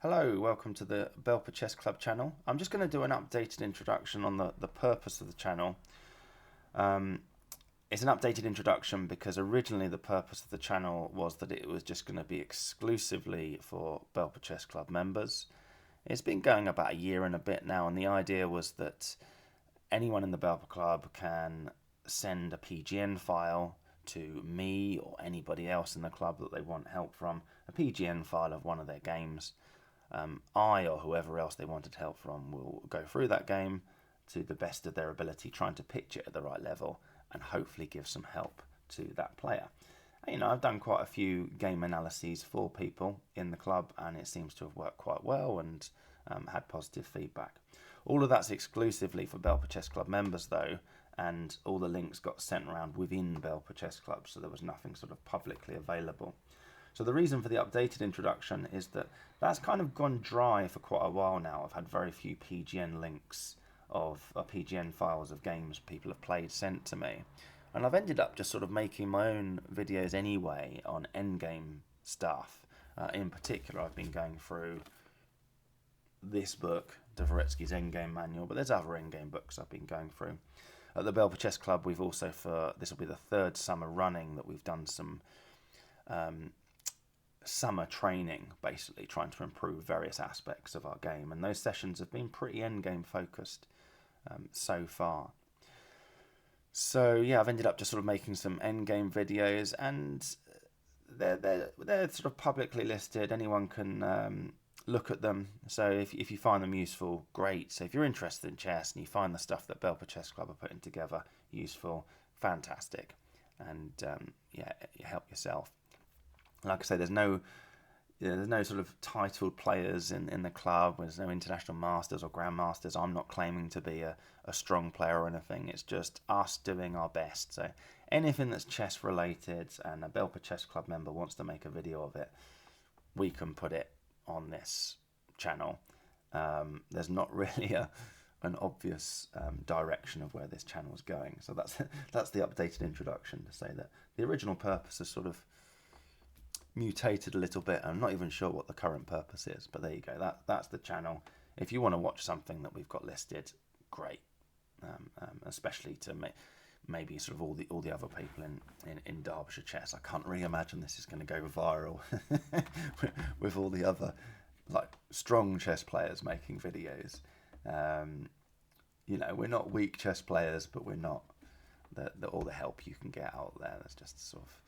Hello, welcome to the Belper Chess Club channel. I'm just going to do an updated introduction on the purpose of the channel. Um, it's an updated introduction because originally the purpose of the channel was that it was just going to be exclusively for Belper Chess Club members. It's been going about a year and a bit now, and the idea was that anyone in the Belper Club can send a PGN file to me or anybody else in the club that they want help from, a PGN file of one of their games. I or whoever else they wanted help from will go through that game to the best of their ability, trying to pitch it at the right level and hopefully give some help to that player. And, I've done quite a few game analyses for people in the club, and it seems to have worked quite well and had positive feedback. All of that's exclusively for Belper Chess Club members, though, and all the links got sent around within Belper Chess Club, so there was nothing sort of publicly available. So the reason for the updated introduction is that that's kind of gone dry for quite a while now. I've had very few PGN links of PGN files of games people have played sent to me. And I've ended up just sort of making my own videos anyway on endgame stuff. In particular, I've been going through this book, Dvoretsky's Endgame Manual, but there's other endgame books I've been going through. At the Belper Chess Club, we've also, this will be the third summer running that we've done some summer training, basically trying to improve various aspects of our game, and those sessions have been pretty endgame focused so far. So yeah, I've ended up just sort of making some endgame videos, and they're sort of publicly listed. Anyone can look at them. So if you find them useful, great. So if you're interested in chess and you find the stuff that Belper Chess Club are putting together useful, fantastic, and yeah, you help yourself. Like I say, there's no sort of titled players in the club. There's no international masters or grandmasters. I'm not claiming to be a strong player or anything. It's just us doing our best. So anything that's chess related and a Belper Chess Club member wants to make a video of it, we can put it on this channel. There's not really an obvious direction of where this channel is going. So that's the updated introduction to say that the original purpose is sort of mutated a little bit. I'm not even sure what the current purpose is, but there you go. That's the channel. If you want to watch something that we've got listed, great. Especially to maybe sort of all the other people in Derbyshire chess. I can't really imagine this is going to go viral with all the other like strong chess players making videos. We're not weak chess players, but we're not all the help you can get out there. There's just sort of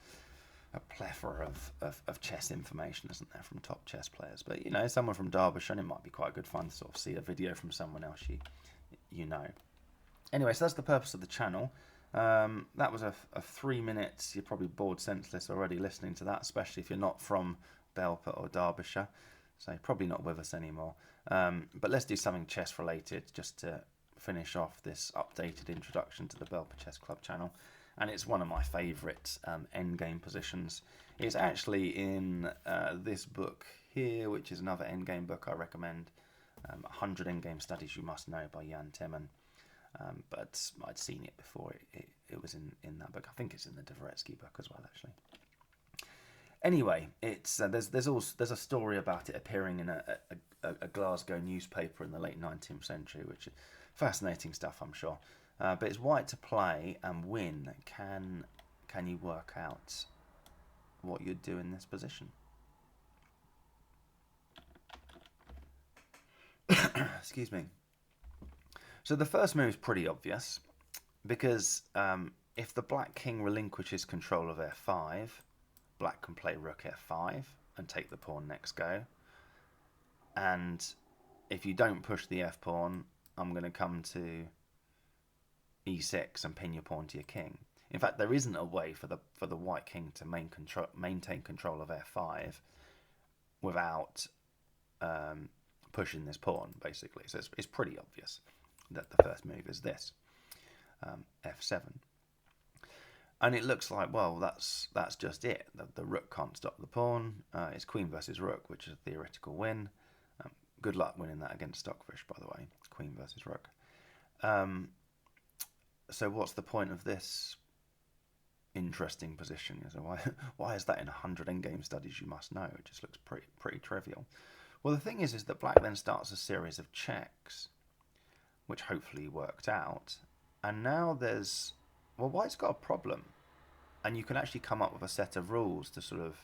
a plethora of chess information, isn't there, from top chess players. But someone from Derbyshire, and it might be quite good fun to sort of see a video from someone else you know. Anyway, so that's the purpose of the channel. That was a 3 minutes. You're probably bored senseless already listening to that, especially if you're not from Belper or Derbyshire, so you're probably not with us anymore. But let's do something chess related just to finish off this updated introduction to the Belper Chess Club channel. And it's one of my favourite endgame positions. It's actually in this book here, which is another endgame book I recommend, 100 Endgame Studies You Must Know by Jan Timman. But I'd seen it before. It was in that book. I think it's in the Dvoretsky book as well, actually. Anyway, it's there's a story about it appearing in a Glasgow newspaper in the late 19th century, which is fascinating stuff, I'm sure. But it's white to play and win. Can you work out what you'd do in this position? Excuse me. So the first move is pretty obvious, because if the black king relinquishes control of f5, black can play rook f5 and take the pawn next go. And if you don't push the f pawn, I'm going to come to e6 and pin your pawn to your king. In fact, there isn't a way for the white king to maintain control of f5 without pushing this pawn, basically. So it's pretty obvious that the first move is this, f7. And it looks like, well, that's just it. The rook can't stop the pawn. It's queen versus rook, which is a theoretical win. Good luck winning that against Stockfish, by the way. Queen versus rook. So what's the point of this interesting position? So why is that in 100 endgame studies you must know? It just looks pretty trivial. Well, the thing is that black then starts a series of checks, which hopefully worked out. And now there's... Well, white's got a problem. And you can actually come up with a set of rules to sort of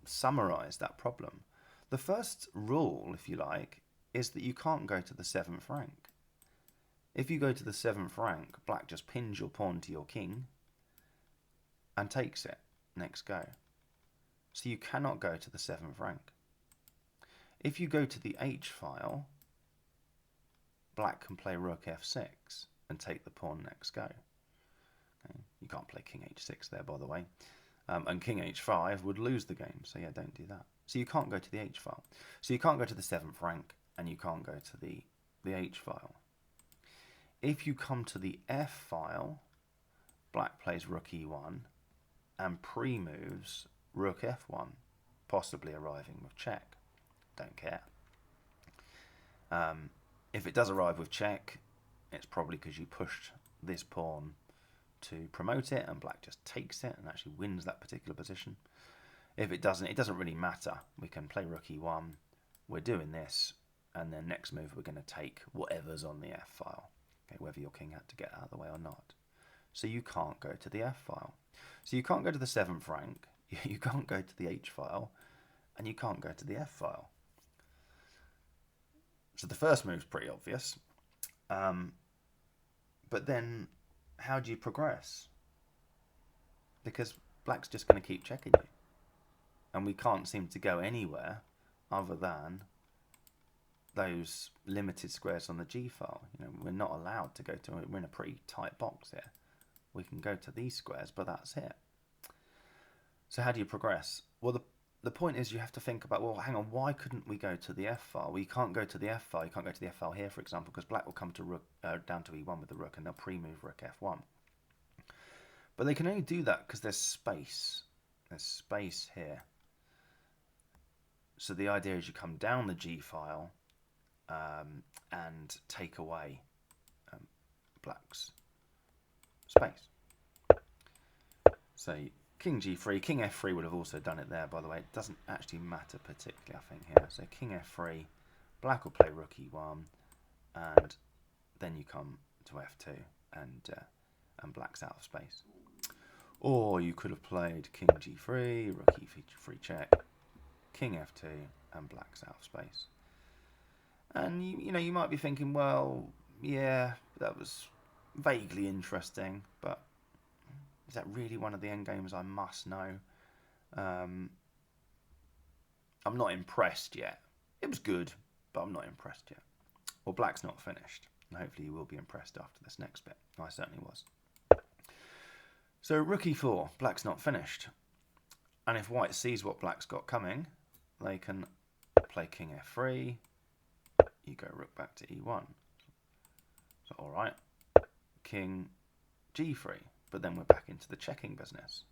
summarize that problem. The first rule, if you like, is that you can't go to the 7th rank. If you go to the 7th rank, black just pins your pawn to your king and takes it. Next go. So you cannot go to the 7th rank. If you go to the H file, black can play rook f6 and take the pawn next go. Okay. You can't play king h6 there, by the way. And king h5 would lose the game, so yeah, don't do that. So you can't go to the H file. So you can't go to the 7th rank, and you can't go to the H file. If you come to the F file, black plays rook e1 and pre-moves rook f1, possibly arriving with check. Don't care. If it does arrive with check, it's probably because you pushed this pawn to promote it, and black just takes it and actually wins that particular position. If it doesn't really matter. We can play rook e1, we're doing this, and then next move we're going to take whatever's on the F file, okay, whether your king had to get out of the way or not. So you can't go to the F file. So you can't go to the 7th rank, you can't go to the H file, and you can't go to the F file. So the first move's pretty obvious. But then, how do you progress? Because black's just going to keep checking you. And we can't seem to go anywhere other than those limited squares on the G file. You know, we're not allowed to go to... We're in a pretty tight box here. We can go to these squares, but that's it. So how do you progress? Well, the point is you have to think about, well, hang on, why couldn't we go to the F file? Well, you can't go to the F file. You can't go to the F file here, for example, because black will come to rook, down to E1 with the rook, and they'll pre-move rook F1. But they can only do that because there's space. There's space here. So the idea is you come down the G file and take away black's space. So king g3, king f3 would have also done it there, by the way. It doesn't actually matter particularly, I think, here. So king f3, black will play rook e1, and then you come to f2, and black's out of space. Or you could have played king g3, rook e3 check, king f2, and black's out of space. And you might be thinking, well, yeah, that was vaguely interesting, but is that really one of the endgames I must know? I'm not impressed yet. It was good, but I'm not impressed yet. Well, black's not finished, and hopefully you will be impressed after this next bit. I certainly was. So rook e4, black's not finished. And if white sees what black's got coming, they can play king f3, you go rook back to e1. So alright, king g3, but then we're back into the checking business.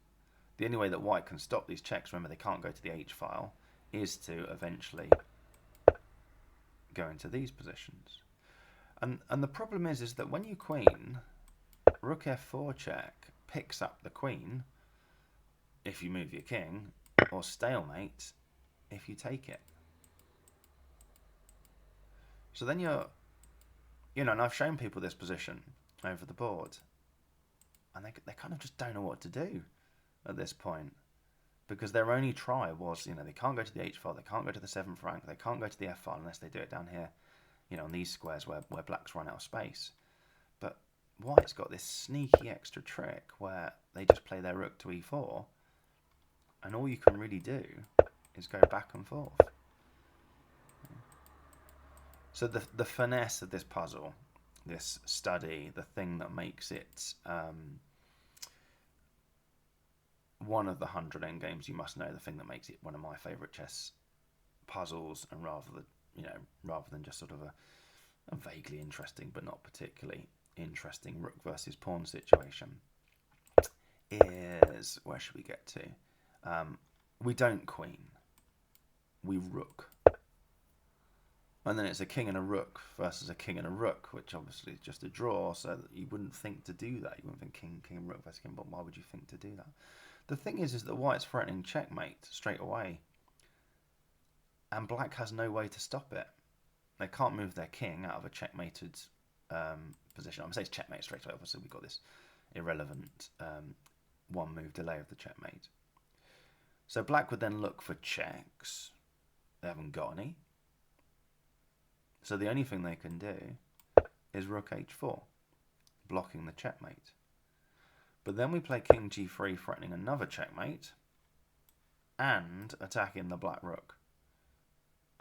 The only way that white can stop these checks, remember they can't go to the H file, is to eventually go into these positions. And the problem is that when you queen, rook f4 check picks up the queen if you move your king, or stalemate if you take it. So then and I've shown people this position over the board, and they kind of just don't know what to do at this point, because their only try was, they can't go to the H file, they can't go to the 7th rank, they can't go to the F file unless they do it down here, on these squares where black's run out of space. But white's got this sneaky extra trick where they just play their rook to E4, and all you can really do is go back and forth. So the finesse of this puzzle, this study, the thing that makes it one of the 100 endgames you must know, the thing that makes it one of my favourite chess puzzles, and rather than just sort of a vaguely interesting but not particularly interesting rook versus pawn situation, is, where should we get to? We don't queen, we rook. And then it's a king and a rook versus a king and a rook, which obviously is just a draw, so that you wouldn't think to do that. You wouldn't think king, rook versus king, but why would you think to do that? The thing is that white's threatening checkmate straight away. and black has no way to stop it. They can't move their king out of a checkmated position. I'm going to say it's checkmate straight away. Obviously, we've got this irrelevant one move delay of the checkmate. So black would then look for checks. They haven't got any. So the only thing they can do is rook h4, blocking the checkmate. But then we play king g3, threatening another checkmate, and attacking the black rook.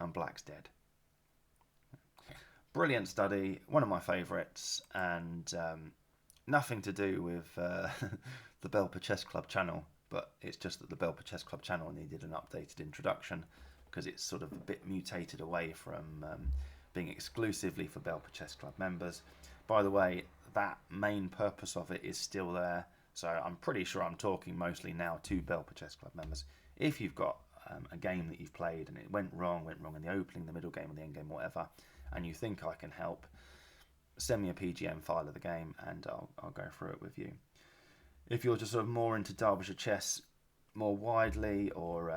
And black's dead. Brilliant study, one of my favourites, and nothing to do with the Belper Chess Club channel, but it's just that the Belper Chess Club channel needed an updated introduction because it's sort of a bit mutated away from being exclusively for Belper Chess Club members. By the way, that main purpose of it is still there, so I'm pretty sure I'm talking mostly now to Belper Chess Club members. If you've got a game that you've played and it went wrong in the opening, the middle game, or the end game, whatever, and you think I can help, send me a PGM file of the game and I'll go through it with you. If you're just sort of more into Derbyshire chess more widely, or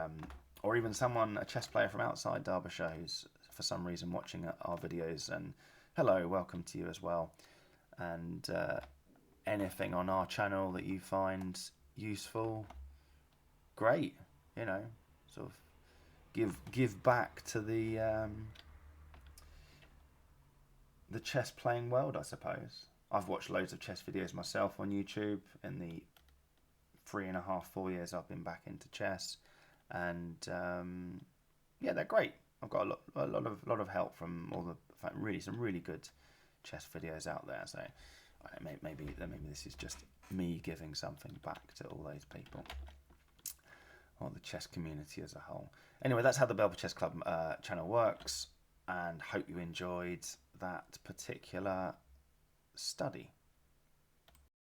even a chess player from outside Derbyshire who's for some reason watching our videos, and hello, welcome to you as well. And anything on our channel that you find useful, great, you know, sort of give back to the chess playing world, I suppose. I've watched loads of chess videos myself on YouTube in the 3.5, 4 years I've been back into chess, and yeah, they're great. I've got a lot of help from all some really good chess videos out there. So maybe this is just me giving something back to all those people, or the chess community as a whole. Anyway, that's how the Belper Chess Club channel works, and hope you enjoyed that particular study.